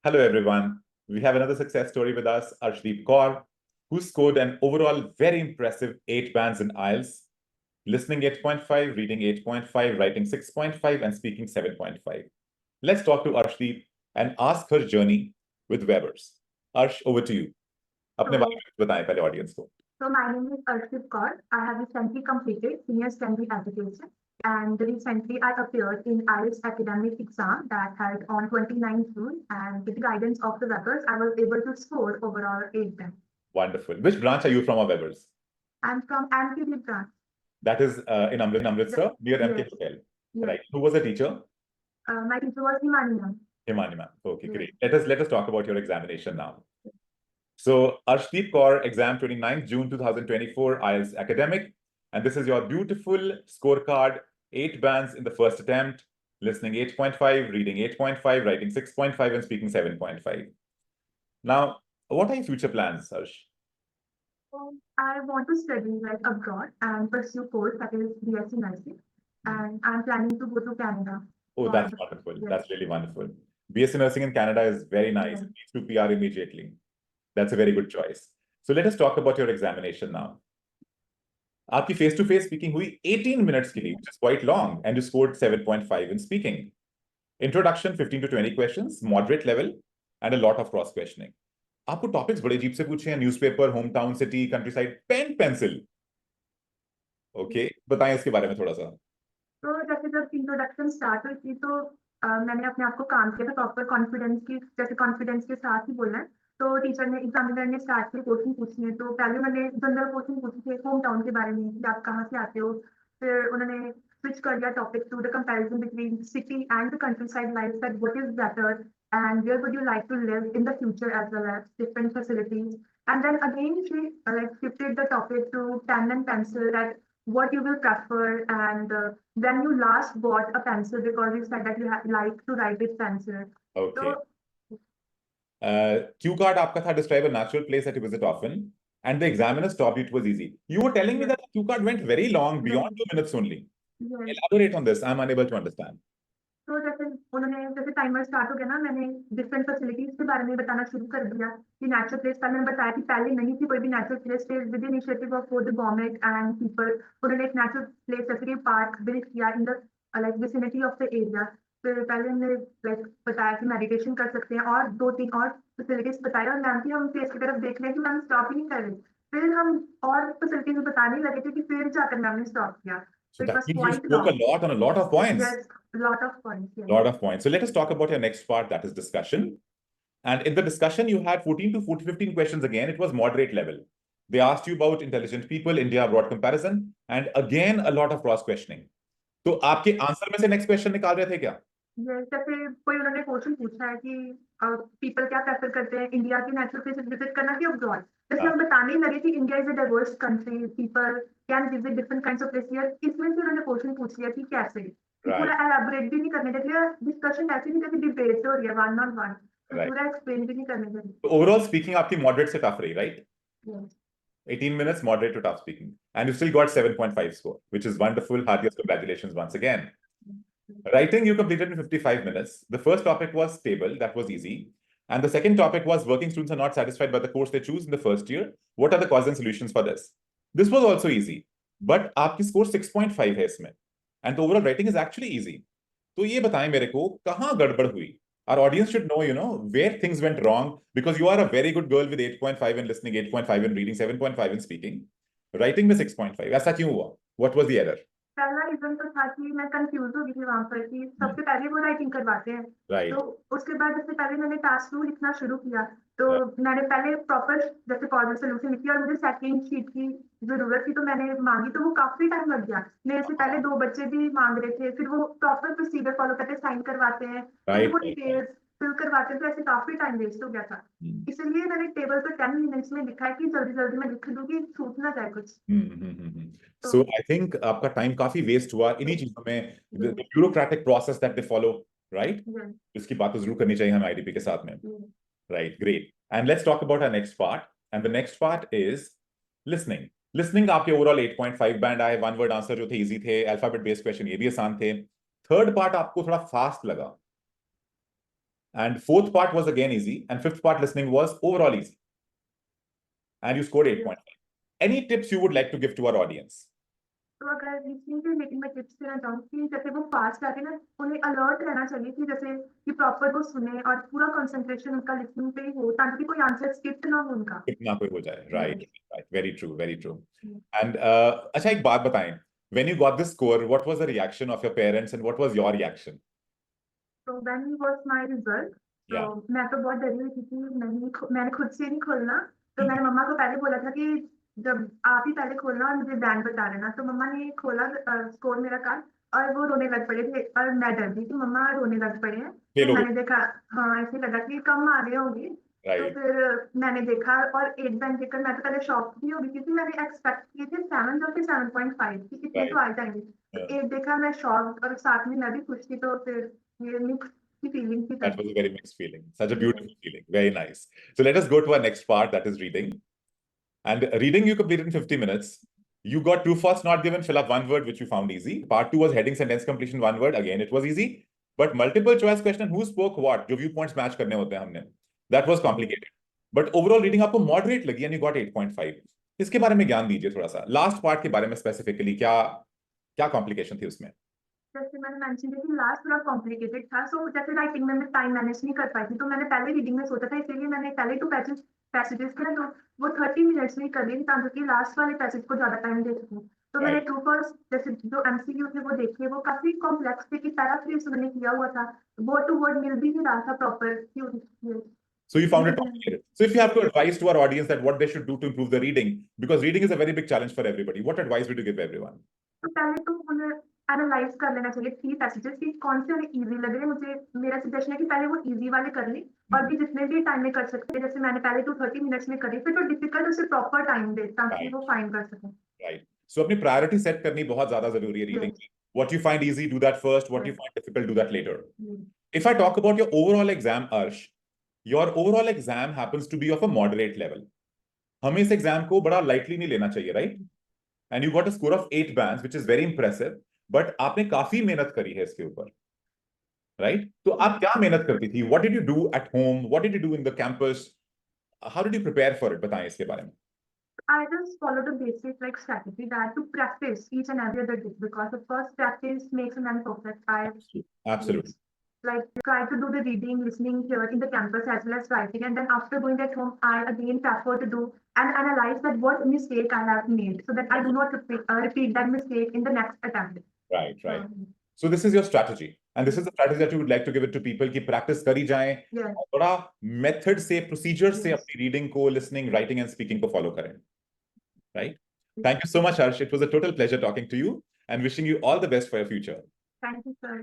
Hello, everyone. We have another success story with us, Arshdeep Kaur, who scored an overall very impressive 8 bands in IELTS, listening 8.5, reading 8.5, writing 6.5, and speaking 7.5. Let's talk to Arshdeep and ask her journey with Webberz. Arsh, over to you. अपने बारे में बताएं पहले audience को. So my name is Arshdeep Kaur. I have recently completed senior secondary education, and recently I appeared in IELTS academic exam that held on 29th June, and with the guidance of the Webberz, I was able to score overall 8 bands. Wonderful. Which branch are you from of Webberz? I'm from MTD branch. That is in Amritsar, near MK Hotel. Yes. Right. Who was the teacher? My teacher was Himani ma'am. Himani ma'am. Okay, Yes. great. Let us talk about your examination now. So Arshdeep Kaur, exam 29th June 2024, IELTS academic. And this is your beautiful scorecard, 8 bands in the first attempt, listening 8.5, reading 8.5, writing 6.5, and speaking 7.5. Now, what are your future plans, Arsh? I want to study like abroad and pursue course that is BSc nursing. And I'm planning to go to Canada. Oh, that's wonderful. Yes. That's really wonderful. BSc nursing in Canada is very nice. Yes. It needs to PR immediately. That's a very good choice. So let us talk about your examination now. आपकी face to face speaking हुई 18 minutes के लिए, which is quite long, and you scored 7.5 in speaking. Introduction 15 to 20 questions, moderate level, and a lot of cross questioning. आपको topics बड़े अजीब से पूछे हैं, newspaper, home town, city, countryside, pen, pencil. Okay, बताएं इसके बारे में थोड़ा सा. तो जैसे जब इंट्रोडक्शन स्टार्ट हुई थी तो मैंने अपने आप को काम किया था प्रॉपर कॉन्फिडेंस के साथ ही बोलना है. तो टीचर ने एग्जामिनर ने स्टार्ट किया क्वेश्चन पूछने. तो पहले मैंने जनरल क्वेश्चन पूछे थे होम टाउन के बारे में कि आप कहाँ से आते हो. फिर उन्होंने स्विच कर दिया topic to the comparison between city and the countryside life, that what is better and where would you like to live in the future, as well as different facilities. And then again she shifted the topic to pen and pencil, that what you will prefer, and when you last bought a pencil, because you said that you like to write with pencil. Okay. Cue card आपका था describe a natural place that you visit often, and the examiner stopped you. It was easy. You were telling me that the cue card went very long, beyond 2 minutes only. Yes. Elaborate on this. I'm unable to understand. तो जैसे timer start हो गया ना, मैंने different facilities के बारे में बताना शुरू कर दिया कि नेचुरल प्लेस. पहले मैंने बताया कि पहले नहीं थी कोई भी natural place. With initiative of the government and people, उन्होंने एक नेचुरल प्लेस जैसे कि पार्क बिल्ड किया in the vicinity of the area. फिर पहले हमने बताया कि मेडिटेशन कर सकते हैं, और 2-3 और फैसिलिटीज बताया. और मैम की हम प्लेस की तरफ देख रहे हैं कि मैम स्टॉप ही नहीं कर रही. फिर हम और फैसिलिटीज बताने लगे थे कि फिर जाकर मैम ने स्टॉप किया. So that means you spoke a lot on a lot of points. Yes, lot of points. Yes. Lot of points. So let us talk about your next part, that is discussion. And in the discussion, you had 14 to 15 questions again. It was moderate level. They asked you about intelligent people, India abroad comparison, and again a lot of cross questioning. तो आपके answer में से next question निकाल रहे थे क्या? जैसे कोई उन्होंने क्वेश्चन पूछा है कि पीपल क्या प्रेफर करते हैं, इंडिया की नेचुरल प्लेसेस विजिट करना कि अब्रॉड. जैसे हम बताने लगे कि India is a diverse country, people can visit different kinds of places. इसमें से उन्होंने क्वेश्चन पूछ लिया कि कैसे. पूरा एलैबोरेट भी नहीं करने देते. डिस्कशन ऐसे नहीं जैसे डिबेट हो रही है, 1-on-1. पूरा एक्सप्लेन भी नहीं करने देते. ओवरऑल स्पीकिंग आपकी मॉडरेट से टफ रही, right? 18 minutes, moderate to tough speaking. And you still got 7.5 score, which is wonderful. Heartiest congratulations once again. Writing you completed in 55 minutes. The first topic was stable. That was easy. And the second topic was working students are not satisfied by the course they choose in the first year. What are the causes and solutions for this? This was also easy. But आपकी score 6.5 है इसमें. And the overall writing is actually easy. तो ये बताएं मेरे को कहाँ गड़बड़ हुई? Our audience should know, where things went wrong, because you are a very good girl with 8.5 in listening, 8.5 in reading, 7.5 in speaking. Writing में 6.5. ऐसा क्यों हुआ? What was the error? पहला रीजन तो था कि मैं कंफ्यूज हो गई थी वहां पर कि सबसे पहले वो राइटिंग करवाते हैं. Right. तो उसके बाद जैसे पहले मैंने टास्क 2 लिखना शुरू किया, तो मैंने पहले प्रॉपर जैसे कॉर्नर सोल्यूशन लिखी, और मुझे सेकंड शीट की जरूरत थी तो मैंने मांगी. तो वो काफी टाइम लग गया. मेरे से पहले 2 बच्चे भी मांग रहे थे. फिर वो प्रॉपर प्रोसीजर फॉलो करते, साइन करवाते हैं, फिर वो डिटेल्स फिल करवाते हैं. तो ऐसे काफी टाइम वेस्ट हो गया था. इसलिए मैंने टेबल पर 10 मिनट्स में लिखा है कि जल्दी जल्दी मैं लिख दूं कि छूट ना जाए कुछ. So I think आपका टाइम काफी वेस्ट हुआ इन्हीं चीजों में. The bureaucratic process that they follow, right? इसकी बात तो जरूर करनी चाहिए हमें आईडीपी के साथ में. Right, great. And let's talk about our next part. And the next part is listening. Listening आपके overall 8.5 बैंड आए. 1 word answer जो थे easy थे. Alphabet based question ये भी आसान थे. Third part आपको थोड़ा fast लगा. And fourth part was again easy, and fifth part listening was overall easy. And you scored 8.5. Any tips you would like to give to our audience? तो अगर listening के मीटिंग में tips देना चाहूँ कि जैसे वो फास्ट आते ना, उन्हें अलर्ट रहना चाहिए कि जैसे कि प्रॉपर वो सुने और पूरा कंसंट्रेशन उनका लिसनिंग पे ही हो, ताकि कोई आंसर स्किप ना हो उनका। कितना कोई हो जाए, right? Right, very true, very true. And अच्छा एक बात बताएं, when you got this score, what was the reaction of your parents and what was your reaction? So when was my result? तो मैं तो बहुत डरी हुई थी कि मैंने खुद से नहीं खोलना, तो मैंने मम्मा को पहले बोला था कि जब आप ही पहले खोलना और मुझे बैंड बता देना। तो मम्मा ने खोला स्कोर मेरा कार्ड और वो रोने लग पड़े थे और मैं डर गई कि मम्मा रोने लग पड़े हैं। तो मैंने देखा, हाँ ऐसे लगा कि कम आ रहे होंगे। तो फिर मैंने देखा और 8 बैंड देखकर मैं तो पहले शॉक भी हो गई क्योंकि मैंने एक्सपेक्ट किए थे 7 और फिर 7.5 कि इतने तो आ जाएंगे। तो 8 देखा, मैं शॉक और साथ में मैं भी खुश थी। तो फिर ये mix feeling. That was a very mixed feeling. Such a beautiful feeling. Very nice. So let us go to our next part, that is reading. And reading you completed in 50 minutes. You got true false not given, fill up one word, which you found easy. Part 2 was heading sentence completion, one word. Again, it was easy. But multiple choice question, who spoke what, जो viewpoints match करने होते हैं हमने. That was complicated. But overall reading आपको moderate लगी and you got 8.5. इसके बारे में ज्ञान दीजिए थोड़ा सा. Last part के बारे में specifically क्या complication थी उसमें? जैसे मैंने मेंशन किया कि लास्ट थोड़ा कॉम्प्लिकेटेड था। सो जैसे राइटिंग में मैं टाइम मैनेज नहीं कर पाई थी, तो मैंने पहले रीडिंग में सोचा था, इसीलिए मैंने पहले 2 पैसेजेस थे तो वो 30 मिनट्स में कर ली थी ताकि लास्ट वाले पैसेज को ज्यादा टाइम दे सकूं। तो मैंने ट्रू फॉल्स जैसे जो एमसीक्यू थे वो देखे, वो काफी कॉम्प्लेक्स थे कि पैराफ्रेज मैंने किया हुआ था, वर्ड टू वर्ड मिल भी नहीं रहा था proper. So you found it complicated. So if you have to advise to our audience that what they should do to improve the reading, because reading is a very big challenge for everybody, what advice would you give everyone? तो पहले तो उन्हें analyse कर लेना चाहिए 3 passages कि कौन से उन्हें इजी लग रहे हैं। मुझे मेरा सजेशन है कि पहले वो इजी वाले कर लें और भी जितने भी टाइम में कर सकते हैं। जैसे मैंने पहले तो 30 मिनट्स में करी, फिर तो डिफिकल्ट उसे प्रॉपर टाइम दे ताकि वो फाइंड कर सकें। Right. So अपनी प्रायोरिटी सेट करनी बहुत ज्यादा जरूरी है रीडिंग की. What you find easy, do that first. What you find difficult, do that later. If I talk about your overall exam, Arsh, your overall exam happens to be of a moderate level. हमें इस exam को बड़ा lightly नहीं लेना चाहिए, right? And you got a score of 8 bands, which is very impressive. But आपने काफी मेहनत करी है इसके ऊपर, right? तो आप क्या मेहनत करती थी? What did you do at home? What did you do in the campus? How did you prepare for it? बताएं इसके बारे में. I just followed a basic strategy that to practice each and every other day, because the first practice makes a man perfect. Absolutely. Like try to do the reading, listening here in the campus as well as writing, and then after going at home, I again prefer to do and analyze that what mistake I have made, so that I do not repeat that mistake in the next attempt. Right. So this is your strategy, and this is the strategy that you would like to give it to people कि practice करी जाएं, और थोड़ा method से, procedure से अपनी reading को, listening, writing and speaking को follow करें. Right? Thank you so much, Harsh. It was a total pleasure talking to you and wishing you all the best for your future. Thank you, sir.